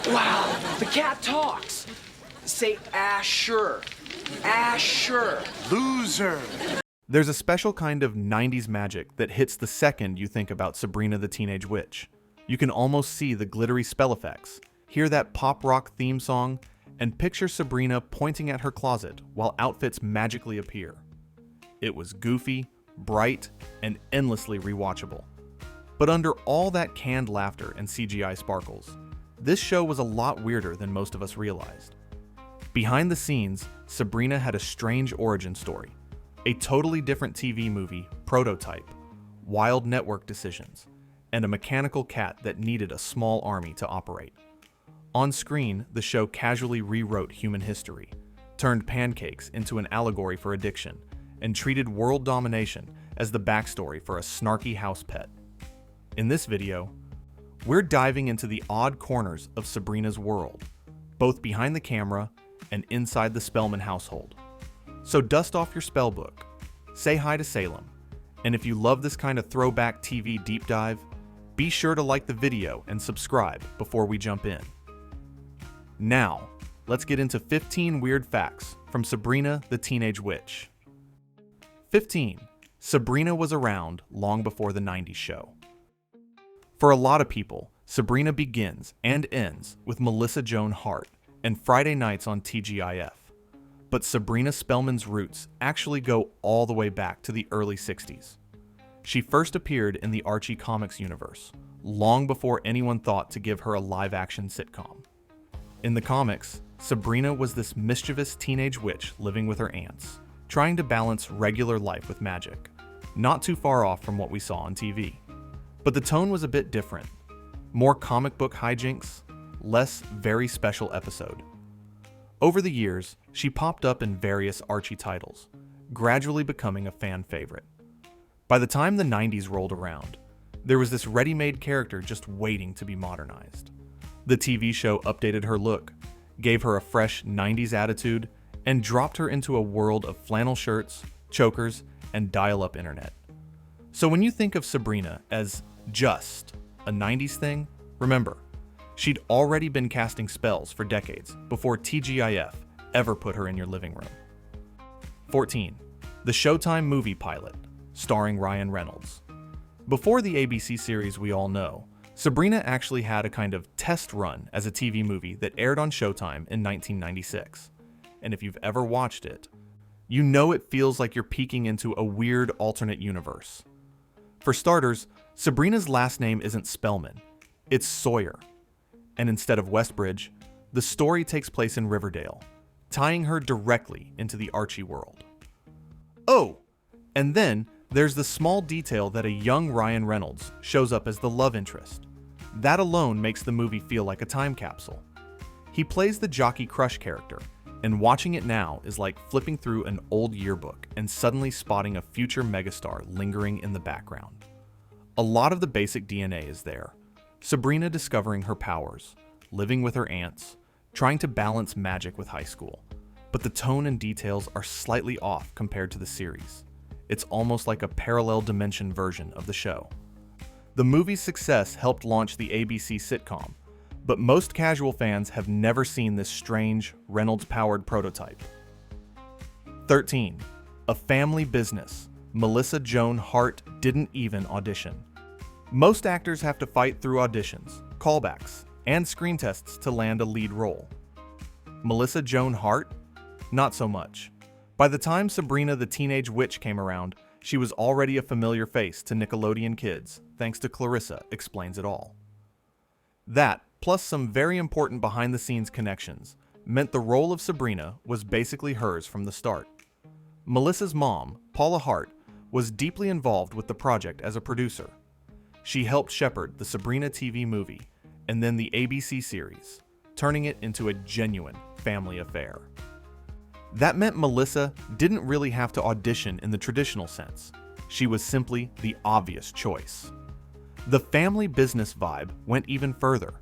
Wow, the cat talks. Say Asher. Asher. Loser. There's a special kind of 90s magic that hits the second you think about Sabrina the Teenage Witch. You can almost see the glittery spell effects, hear that pop rock theme song, and picture Sabrina pointing at her closet while outfits magically appear. It was goofy, bright, and endlessly rewatchable. But under all that canned laughter and CGI sparkles, this show was a lot weirder than most of us realized. Behind the scenes, Sabrina had a strange origin story, a totally different TV movie, prototype, wild network decisions, and a mechanical cat that needed a small army to operate. On screen, the show casually rewrote human history, turned pancakes into an allegory for addiction, and treated world domination as the backstory for a snarky house pet. In this video, we're diving into the odd corners of Sabrina's world, both behind the camera and inside the Spellman household. So dust off your spell book, say hi to Salem, and if you love this kind of throwback TV deep dive, be sure to like the video and subscribe before we jump in. Now, let's get into 15 weird facts from Sabrina the Teenage Witch. 15. Sabrina was around long before the 90s show. For a lot of people, Sabrina begins and ends with Melissa Joan Hart and Friday nights on TGIF. But Sabrina Spellman's roots actually go all the way back to the early 60s. She first appeared in the Archie comics universe, long before anyone thought to give her a live-action sitcom. In the comics, Sabrina was this mischievous teenage witch living with her aunts, trying to balance regular life with magic, not too far off from what we saw on TV. But the tone was a bit different. More comic book hijinks, less very special episode. Over the years, she popped up in various Archie titles, gradually becoming a fan favorite. By the time the 90s rolled around, there was this ready-made character just waiting to be modernized. The TV show updated her look, gave her a fresh 90s attitude, and dropped her into a world of flannel shirts, chokers, and dial-up internet. So when you think of Sabrina as just a 90s thing, remember, she'd already been casting spells for decades before TGIF ever put her in your living room. 14. The Showtime movie pilot, starring Ryan Reynolds. Before the ABC series we all know, Sabrina actually had a kind of test run as a TV movie that aired on Showtime in 1996. And if you've ever watched it, you know it feels like you're peeking into a weird alternate universe. For starters, Sabrina's last name isn't Spellman, it's Sawyer. And instead of Westbridge, the story takes place in Riverdale, tying her directly into the Archie world. Oh, and then there's the small detail that a young Ryan Reynolds shows up as the love interest. That alone makes the movie feel like a time capsule. He plays the jockey crush character, and watching it now is like flipping through an old yearbook and suddenly spotting a future megastar lingering in the background. A lot of the basic DNA is there. Sabrina discovering her powers, living with her aunts, trying to balance magic with high school. But the tone and details are slightly off compared to the series. It's almost like a parallel dimension version of the show. The movie's success helped launch the ABC sitcom, but most casual fans have never seen this strange, Reynolds-powered prototype. 13. A family business. Melissa Joan Hart didn't even audition. Most actors have to fight through auditions, callbacks, and screen tests to land a lead role. Melissa Joan Hart? Not so much. By the time Sabrina the Teenage Witch came around, she was already a familiar face to Nickelodeon kids, thanks to Clarissa Explains It All. That, plus some very important behind-the-scenes connections, meant the role of Sabrina was basically hers from the start. Melissa's mom, Paula Hart, was deeply involved with the project as a producer. She helped shepherd the Sabrina TV movie and then the ABC series, turning it into a genuine family affair. That meant Melissa didn't really have to audition in the traditional sense. She was simply the obvious choice. The family business vibe went even further.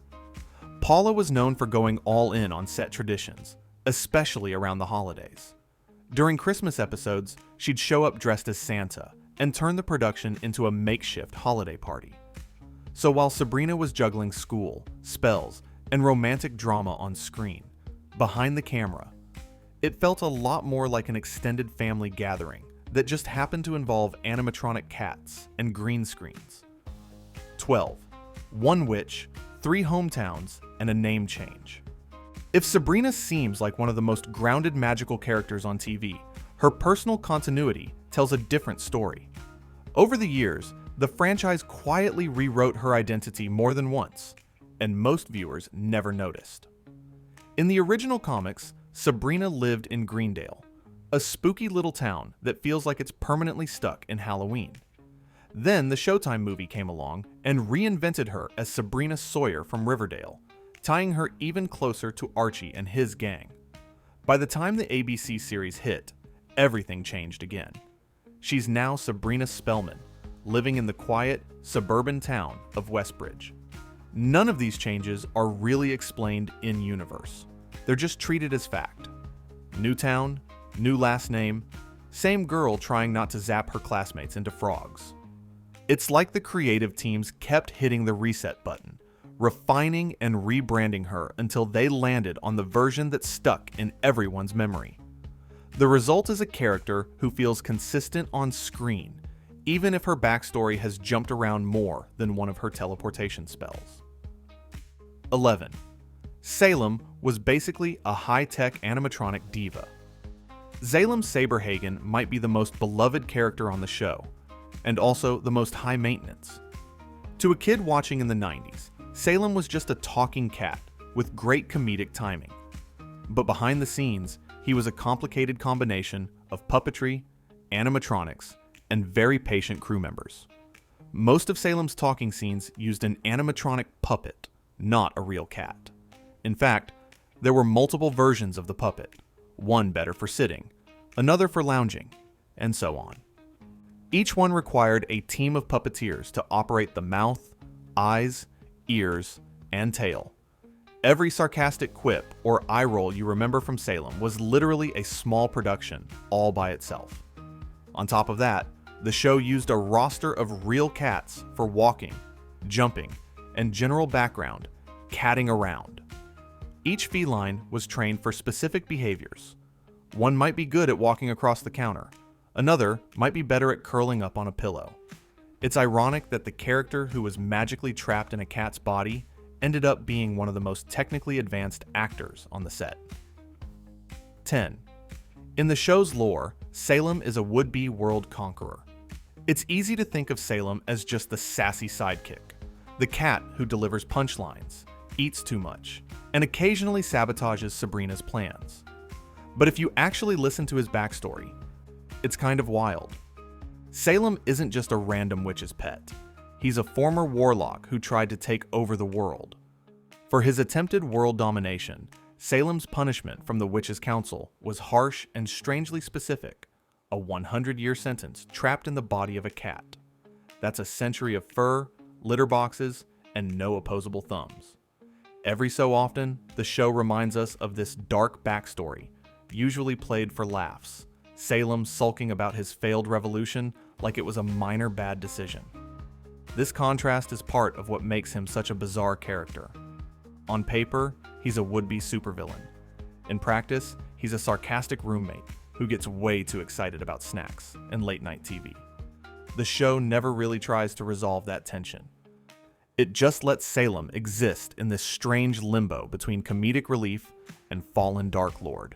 Paula was known for going all in on set traditions, especially around the holidays. During Christmas episodes, she'd show up dressed as Santa and turn the production into a makeshift holiday party. So while Sabrina was juggling school, spells, and romantic drama on screen, behind the camera. It felt a lot more like an extended family gathering that just happened to involve animatronic cats and green screens. 12. One witch, 3 hometowns, and a name change. If Sabrina seems like one of the most grounded magical characters on TV, her personal continuity tells a different story. Over the years, the franchise quietly rewrote her identity more than once, and most viewers never noticed. In the original comics, Sabrina lived in Greendale, a spooky little town that feels like it's permanently stuck in Halloween. Then the Showtime movie came along and reinvented her as Sabrina Sawyer from Riverdale, tying her even closer to Archie and his gang. By the time the ABC series hit, everything changed again. She's now Sabrina Spellman, living in the quiet, suburban town of Westbridge. None of these changes are really explained in-universe. They're just treated as fact. New town, new last name, same girl trying not to zap her classmates into frogs. It's like the creative teams kept hitting the reset button, refining and rebranding her until they landed on the version that stuck in everyone's memory. The result is a character who feels consistent on screen, even if her backstory has jumped around more than one of her teleportation spells. 11. Salem was basically a high-tech animatronic diva. Salem Saberhagen might be the most beloved character on the show, and also the most high maintenance. To a kid watching in the 90s, Salem was just a talking cat with great comedic timing. But behind the scenes, he was a complicated combination of puppetry, animatronics, and very patient crew members. Most of Salem's talking scenes used an animatronic puppet, not a real cat. In fact, there were multiple versions of the puppet, one better for sitting, another for lounging, and so on. Each one required a team of puppeteers to operate the mouth, eyes, ears, and tail. Every sarcastic quip or eye roll you remember from Salem was literally a small production all by itself. On top of that, the show used a roster of real cats for walking, jumping, and general background, catting around. Each feline was trained for specific behaviors. One might be good at walking across the counter. Another might be better at curling up on a pillow. It's ironic that the character who was magically trapped in a cat's body ended up being one of the most technically advanced actors on the set. 10. In the show's lore, Salem is a would-be world conqueror. It's easy to think of Salem as just the sassy sidekick, the cat who delivers punchlines, eats too much, and occasionally sabotages Sabrina's plans. But if you actually listen to his backstory, it's kind of wild. Salem isn't just a random witch's pet. He's a former warlock who tried to take over the world. For his attempted world domination, Salem's punishment from the Witches' Council was harsh and strangely specific, a 100-year sentence trapped in the body of a cat. That's a century of fur, litter boxes, and no opposable thumbs. Every so often, the show reminds us of this dark backstory, usually played for laughs, Salem sulking about his failed revolution like it was a minor bad decision. This contrast is part of what makes him such a bizarre character. On paper, he's a would-be supervillain. In practice, he's a sarcastic roommate who gets way too excited about snacks and late-night TV. The show never really tries to resolve that tension. It just lets Salem exist in this strange limbo between comedic relief and fallen Dark Lord.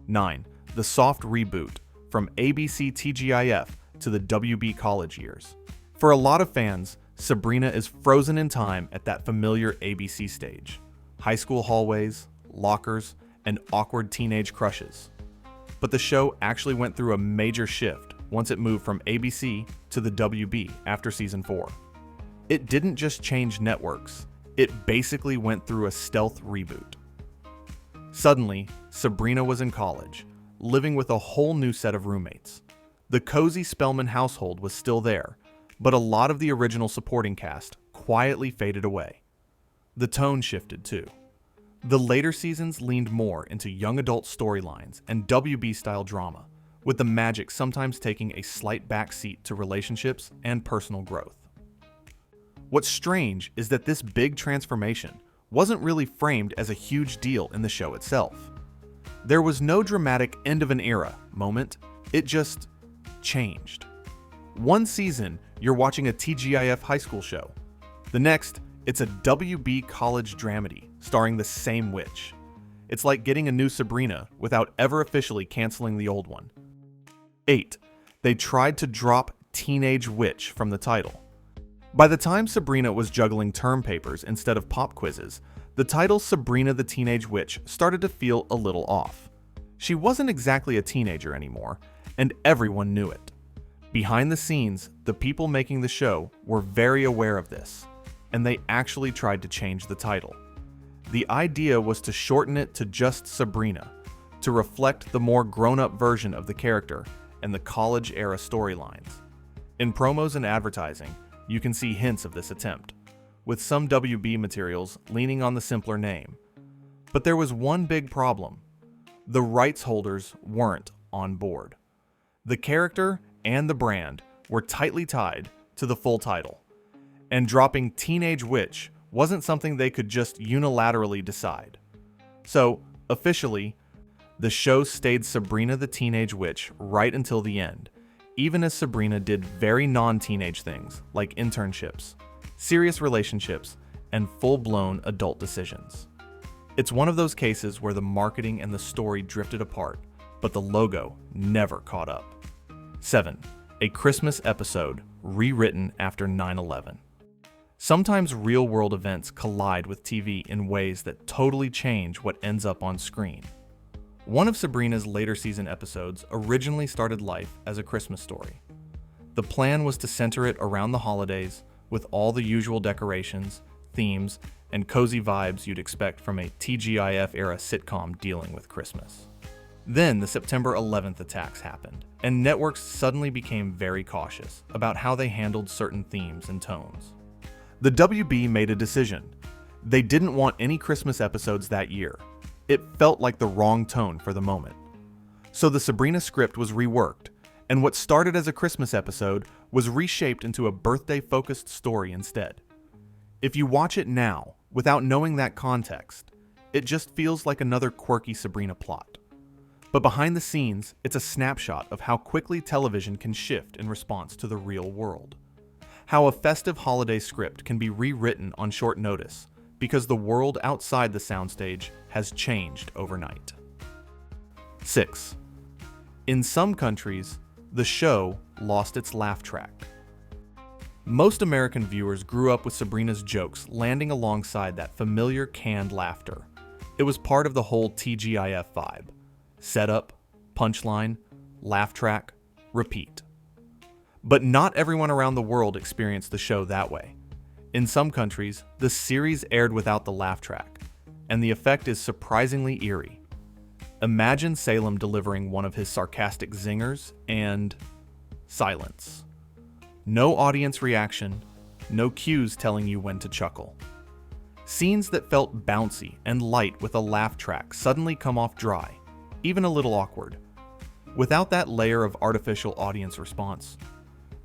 9. The soft reboot, from ABC TGIF to the WB college years. For a lot of fans, Sabrina is frozen in time at that familiar ABC stage. High school hallways, lockers, and awkward teenage crushes. But the show actually went through a major shift once it moved from ABC to the WB after season 4. It didn't just change networks, it basically went through a stealth reboot. Suddenly, Sabrina was in college, living with a whole new set of roommates. The cozy Spellman household was still there, but a lot of the original supporting cast quietly faded away. The tone shifted too. The later seasons leaned more into young adult storylines and WB-style drama, with the magic sometimes taking a slight backseat to relationships and personal growth. What's strange is that this big transformation wasn't really framed as a huge deal in the show itself. There was no dramatic end of an era moment, it just changed. One season, you're watching a TGIF high school show. The next, it's a WB college dramedy starring the same witch. It's like getting a new Sabrina without ever officially canceling the old one. 8. They tried to drop Teenage Witch from the title. By the time Sabrina was juggling term papers instead of pop quizzes, the title Sabrina the Teenage Witch started to feel a little off. She wasn't exactly a teenager anymore, and everyone knew it. Behind the scenes, the people making the show were very aware of this, and they actually tried to change the title. The idea was to shorten it to just Sabrina, to reflect the more grown-up version of the character and the college-era storylines. In promos and advertising, you can see hints of this attempt, with some WB materials leaning on the simpler name. But there was one big problem. The rights holders weren't on board. The character and the brand were tightly tied to the full title, and dropping Teenage Witch wasn't something they could just unilaterally decide. So, officially, the show stayed Sabrina the Teenage Witch right until the end, even as Sabrina did very non-teenage things like internships, serious relationships, and full-blown adult decisions. It's one of those cases where the marketing and the story drifted apart, but the logo never caught up. 7. A Christmas episode rewritten after 9/11. Sometimes real-world events collide with TV in ways that totally change what ends up on screen. One of Sabrina's later season episodes originally started life as a Christmas story. The plan was to center it around the holidays with all the usual decorations, themes, and cozy vibes you'd expect from a TGIF-era sitcom dealing with Christmas. Then the September 11th attacks happened, and networks suddenly became very cautious about how they handled certain themes and tones. The WB made a decision. They didn't want any Christmas episodes that year. It felt like the wrong tone for the moment. So the Sabrina script was reworked, and what started as a Christmas episode was reshaped into a birthday-focused story instead. If you watch it now, without knowing that context, it just feels like another quirky Sabrina plot. But behind the scenes, it's a snapshot of how quickly television can shift in response to the real world. How a festive holiday script can be rewritten on short notice because the world outside the soundstage has changed overnight. 6. In some countries, the show lost its laugh track. Most American viewers grew up with Sabrina's jokes landing alongside that familiar canned laughter. It was part of the whole TGIF vibe. Setup, punchline, laugh track, repeat. But not everyone around the world experienced the show that way. In some countries, the series aired without the laugh track, and the effect is surprisingly eerie. Imagine Salem delivering one of his sarcastic zingers and silence. No audience reaction, no cues telling you when to chuckle. Scenes that felt bouncy and light with a laugh track suddenly come off dry, even a little awkward. Without that layer of artificial audience response,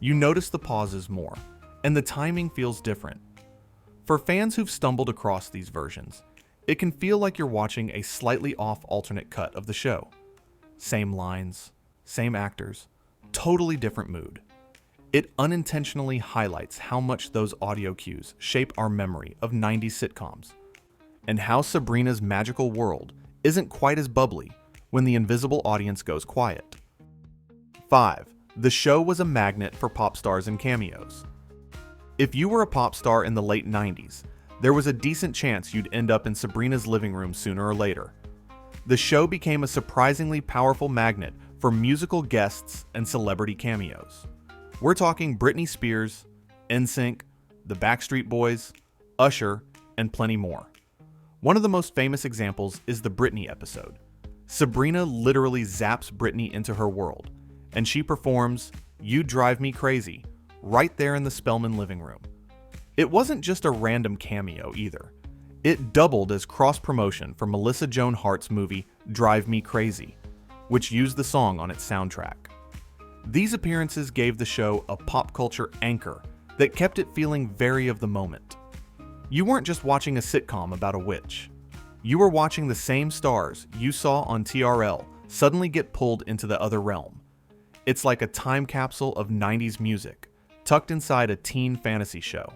you notice the pauses more, and the timing feels different. For fans who've stumbled across these versions, it can feel like you're watching a slightly off alternate cut of the show. Same lines, same actors, totally different mood. It unintentionally highlights how much those audio cues shape our memory of 90s sitcoms, and how Sabrina's magical world isn't quite as bubbly when the invisible audience goes quiet. 5. The show was a magnet for pop stars and cameos. If you were a pop star in the late 90s, there was a decent chance you'd end up in Sabrina's living room sooner or later. The show became a surprisingly powerful magnet for musical guests and celebrity cameos. We're talking Britney Spears, NSYNC, the Backstreet Boys, Usher, and plenty more. One of the most famous examples is the Britney episode. Sabrina literally zaps Britney into her world, and she performs "You Drive Me Crazy" right there in the Spellman living room. It wasn't just a random cameo either. It doubled as cross-promotion for Melissa Joan Hart's movie Drive Me Crazy, which used the song on its soundtrack. These appearances gave the show a pop culture anchor that kept it feeling very of the moment. You weren't just watching a sitcom about a witch. You were watching the same stars you saw on TRL suddenly get pulled into the other realm. It's like a time capsule of 90s music, tucked inside a teen fantasy show.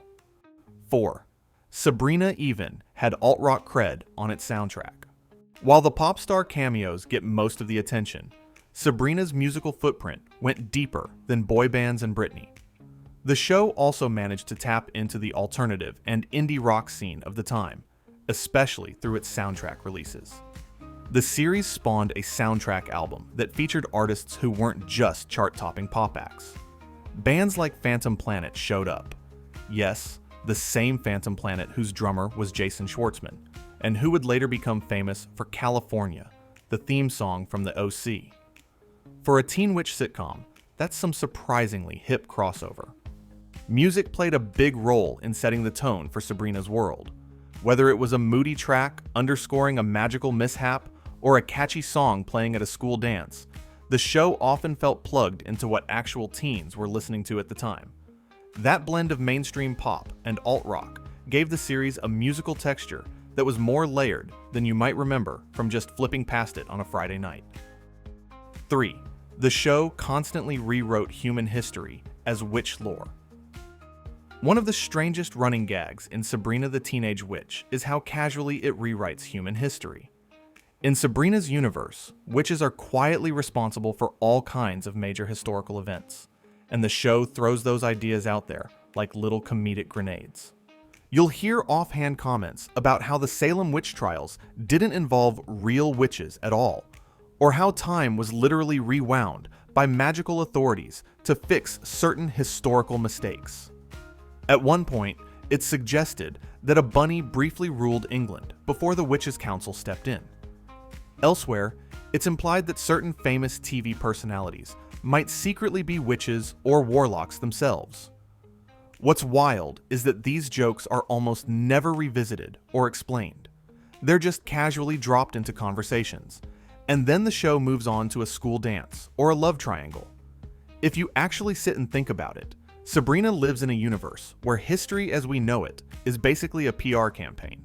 4. Sabrina even had alt-rock cred on its soundtrack. While the pop star cameos get most of the attention, Sabrina's musical footprint went deeper than boy bands and Britney. The show also managed to tap into the alternative and indie rock scene of the time, especially through its soundtrack releases. The series spawned a soundtrack album that featured artists who weren't just chart-topping pop acts. Bands like Phantom Planet showed up. Yes, the same Phantom Planet whose drummer was Jason Schwartzman, and who would later become famous for California, the theme song from the OC. For a teen witch sitcom, that's some surprisingly hip crossover. Music played a big role in setting the tone for Sabrina's world. Whether it was a moody track underscoring a magical mishap or a catchy song playing at a school dance, the show often felt plugged into what actual teens were listening to at the time. That blend of mainstream pop and alt-rock gave the series a musical texture that was more layered than you might remember from just flipping past it on a Friday night. 3. The show constantly rewrote human history as witch lore. One of the strangest running gags in Sabrina the Teenage Witch is how casually it rewrites human history. In Sabrina's universe, witches are quietly responsible for all kinds of major historical events, and the show throws those ideas out there like little comedic grenades. You'll hear offhand comments about how the Salem witch trials didn't involve real witches at all, or how time was literally rewound by magical authorities to fix certain historical mistakes. At one point, it's suggested that a bunny briefly ruled England before the Witches' Council stepped in. Elsewhere, it's implied that certain famous TV personalities might secretly be witches or warlocks themselves. What's wild is that these jokes are almost never revisited or explained. They're just casually dropped into conversations, and then the show moves on to a school dance or a love triangle. If you actually sit and think about it, Sabrina lives in a universe where history as we know it is basically a PR campaign,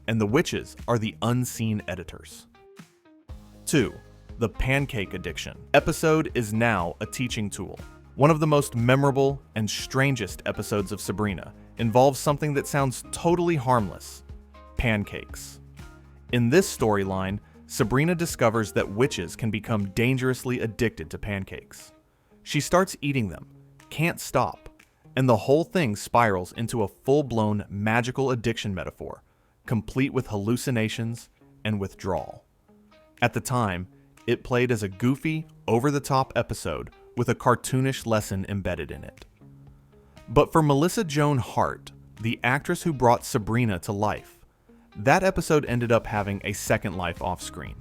and the witches are the unseen editors. 2. The Pancake Addiction episode is now a teaching tool. One of the most memorable and strangest episodes of Sabrina involves something that sounds totally harmless: pancakes. In this storyline, Sabrina discovers that witches can become dangerously addicted to pancakes. She starts eating them, can't stop, and the whole thing spirals into a full-blown magical addiction metaphor, complete with hallucinations and withdrawal. At the time, it played as a goofy, over-the-top episode with a cartoonish lesson embedded in it. But for Melissa Joan Hart, the actress who brought Sabrina to life, that episode ended up having a second life off-screen.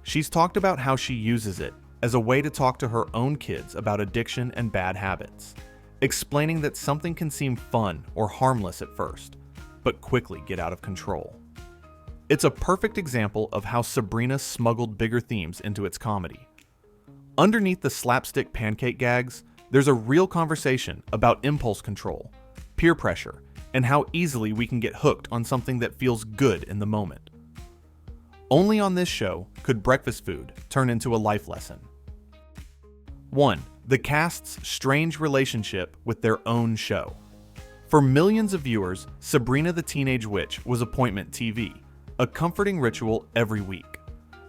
She's talked about how she uses it as a way to talk to her own kids about addiction and bad habits, explaining that something can seem fun or harmless at first, but quickly get out of control. It's a perfect example of how Sabrina smuggled bigger themes into its comedy. Underneath the slapstick pancake gags, there's a real conversation about impulse control, peer pressure, and how easily we can get hooked on something that feels good in the moment. Only on this show could breakfast food turn into a life lesson. 1. The cast's strange relationship with their own show. For millions of viewers, Sabrina the Teenage Witch was appointment TV, a comforting ritual every week.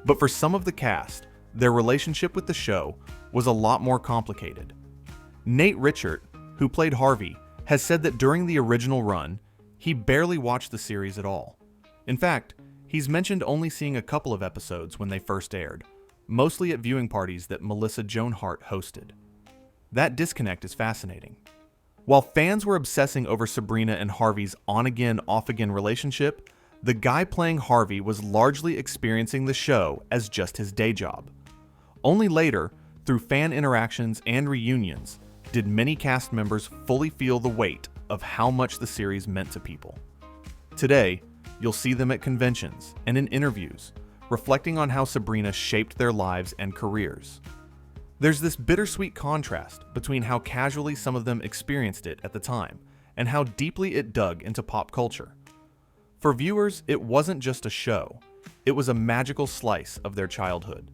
But for some of the cast, their relationship with the show was a lot more complicated. Nate Richert, who played Harvey, has said that during the original run, he barely watched the series at all. In fact, he's mentioned only seeing a couple of episodes when they first aired, mostly at viewing parties that Melissa Joan Hart hosted. That disconnect is fascinating. While fans were obsessing over Sabrina and Harvey's on-again, off-again relationship, the guy playing Harvey was largely experiencing the show as just his day job. Only later, through fan interactions and reunions, did many cast members fully feel the weight of how much the series meant to people. Today, you'll see them at conventions and in interviews, reflecting on how Sabrina shaped their lives and careers. There's this bittersweet contrast between how casually some of them experienced it at the time and how deeply it dug into pop culture, For viewers, it wasn't just a show, it was a magical slice of their childhood.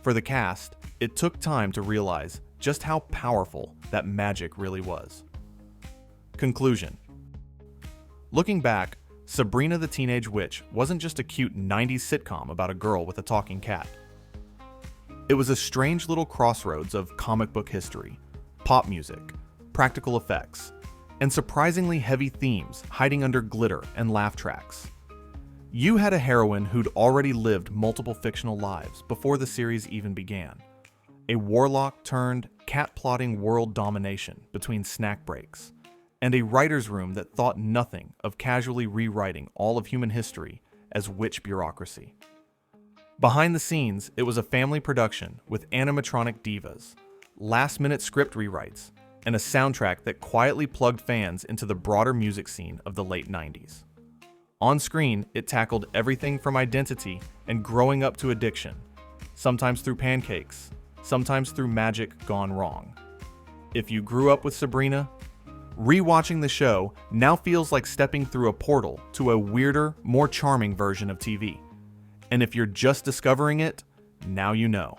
For the cast, it took time to realize just how powerful that magic really was. Conclusion. Looking back, Sabrina the Teenage Witch wasn't just a cute 90s sitcom about a girl with a talking cat. It was a strange little crossroads of comic book history, pop music, practical effects, and surprisingly heavy themes hiding under glitter and laugh tracks. You had a heroine who'd already lived multiple fictional lives before the series even began. A warlock turned cat-plotting world domination between snack breaks, and a writer's room that thought nothing of casually rewriting all of human history as witch bureaucracy. Behind the scenes, it was a family production with animatronic divas, last-minute script rewrites, and a soundtrack that quietly plugged fans into the broader music scene of the late 90s. On screen, it tackled everything from identity and growing up to addiction, sometimes through pancakes, sometimes through magic gone wrong. If you grew up with Sabrina, rewatching the show now feels like stepping through a portal to a weirder, more charming version of TV. And if you're just discovering it, now you know.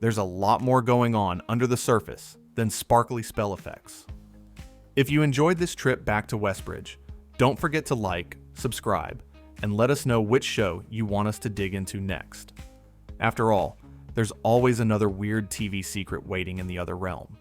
There's a lot more going on under the surface than sparkly spell effects. If you enjoyed this trip back to Westbridge, don't forget to like, subscribe, and let us know which show you want us to dig into next. After all, there's always another weird TV secret waiting in the other realm.